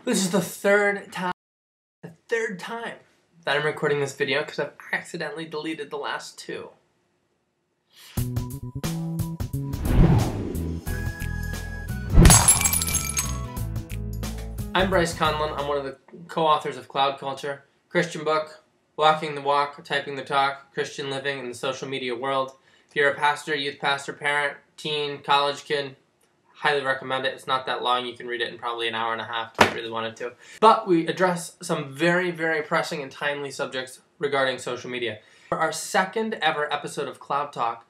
This is the third time that I'm recording this video because I've accidentally deleted the last two. I'm Bryce Conlon. I'm one of the co-authors of Cloud Culture, Christian book, Walking the Walk, Typing the Talk, Christian Living in the Social Media World. If you're a pastor, youth pastor, parent, teen, college kid, highly recommend it. It's not that long. You can read it in probably an hour and a half if you really wanted to. But we address some very, very pressing and timely subjects regarding social media. For our second ever episode of Cloud Talk,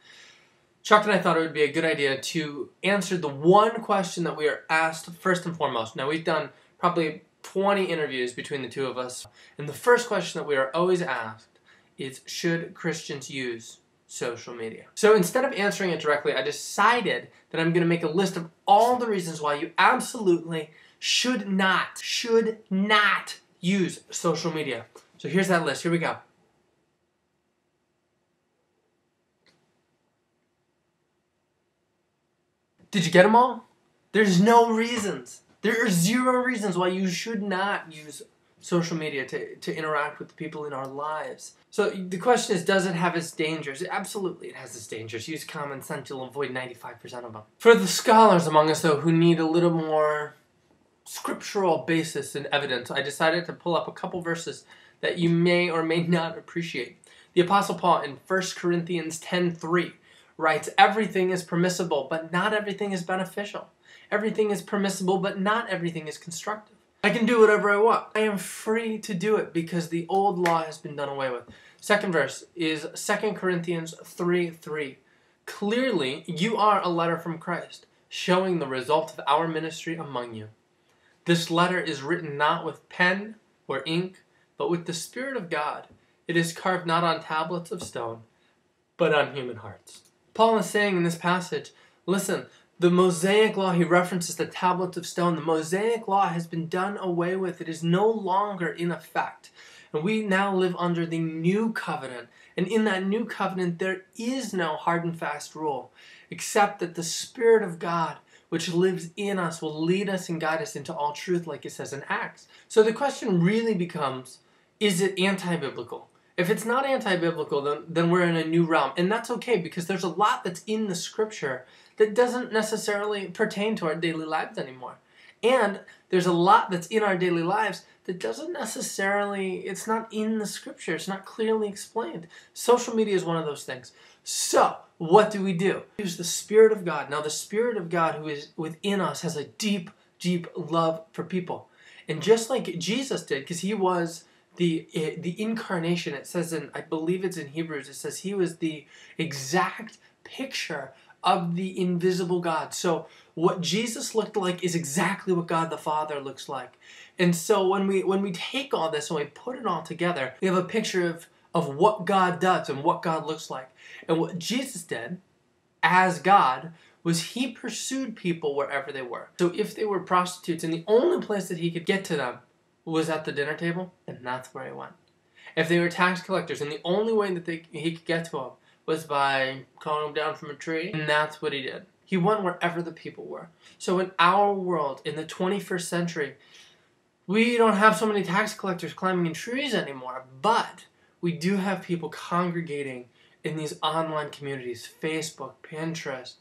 Chuck and I thought it would be a good idea to answer the one question that we are asked first and foremost. Now, we've done probably 20 interviews between the two of us, and the first question that we are always asked is, should Christians use social media? So instead of answering it directly, I decided that I'm going to make a list of all the reasons why you absolutely should not use social media. So here's that list. Here we go. Did you get them all? There's no reasons. There are zero reasons why you should not use social media to interact with the people in our lives. So the question is, does it have its dangers? Absolutely, it has its dangers. Use common sense, you'll avoid 95% of them. For the scholars among us, though, who need a little more scriptural basis and evidence, I decided to pull up a couple verses that you may or may not appreciate. The Apostle Paul in 1 Corinthians 10:3 writes, everything is permissible, but not everything is beneficial. Everything is permissible, but not everything is constructive. I can do whatever I want. I am free to do it because the old law has been done away with. Second verse is 2 Corinthians 3:3. Clearly, you are a letter from Christ, showing the result of our ministry among you. This letter is written not with pen or ink, but with the Spirit of God. It is carved not on tablets of stone, but on human hearts. Paul is saying in this passage, listen, the Mosaic law, he references the tablets of stone. The Mosaic law has been done away with. It is no longer in effect. And we now live under the new covenant. And in that new covenant, there is no hard and fast rule, except that the Spirit of God, which lives in us, will lead us and guide us into all truth, like it says in Acts. So the question really becomes, is it anti-biblical? If it's not anti-biblical, then we're in a new realm. And that's okay, because there's a lot that's in the Scripture that doesn't necessarily pertain to our daily lives anymore. And there's a lot that's in our daily lives that doesn't necessarily, it's not in the Scripture. It's not clearly explained. Social media is one of those things. So, what do? Use the Spirit of God. Now, the Spirit of God who is within us has a deep, deep love for people. And just like Jesus did, because he was the incarnation, it says in, I believe it's in Hebrews, it says he was the exact picture of the invisible God. So what Jesus looked like is exactly what God the Father looks like. And so when we take all this and we put it all together, we have a picture of what God does and what God looks like. And what Jesus did as God was he pursued people wherever they were. So if they were prostitutes and the only place that he could get to them was at the dinner table, and that's where he went. If they were tax collectors and the only way that he could get to them was by calling them down from a tree, and that's what he did. He went wherever the people were. So in our world, in the 21st century, we don't have so many tax collectors climbing in trees anymore, but we do have people congregating in these online communities, Facebook, Pinterest,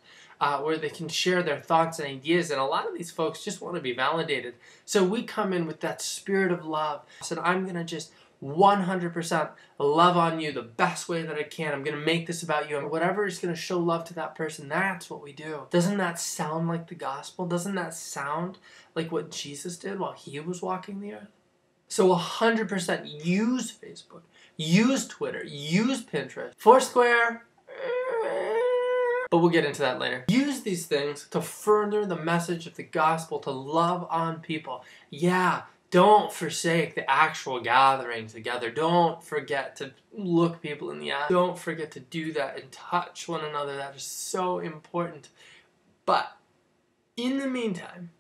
where they can share their thoughts and ideas, and a lot of these folks just want to be validated. So we come in with that spirit of love. So I'm going to just 100% love on you the best way that I can. I'm going to make this about you. And whatever is going to show love to that person, that's what we do. Doesn't that sound like the gospel? Doesn't that sound like what Jesus did while he was walking the earth? So 100% use Facebook, use Twitter, use Pinterest, Foursquare, but we'll get into that later. Use these things to further the message of the gospel, to love on people. Yeah. Don't forsake the actual gathering together. Don't forget to look people in the eye. Don't forget to do that and touch one another. That is so important. But in the meantime,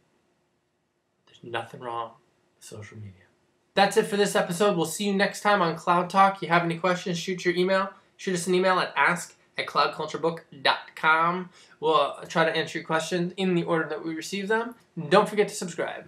there's nothing wrong with social media. That's it for this episode. We'll see you next time on Cloud Talk. If you have any questions, shoot us an email at ask@cloudculturebook.com. We'll try to answer your questions in the order that we receive them. Don't forget to subscribe.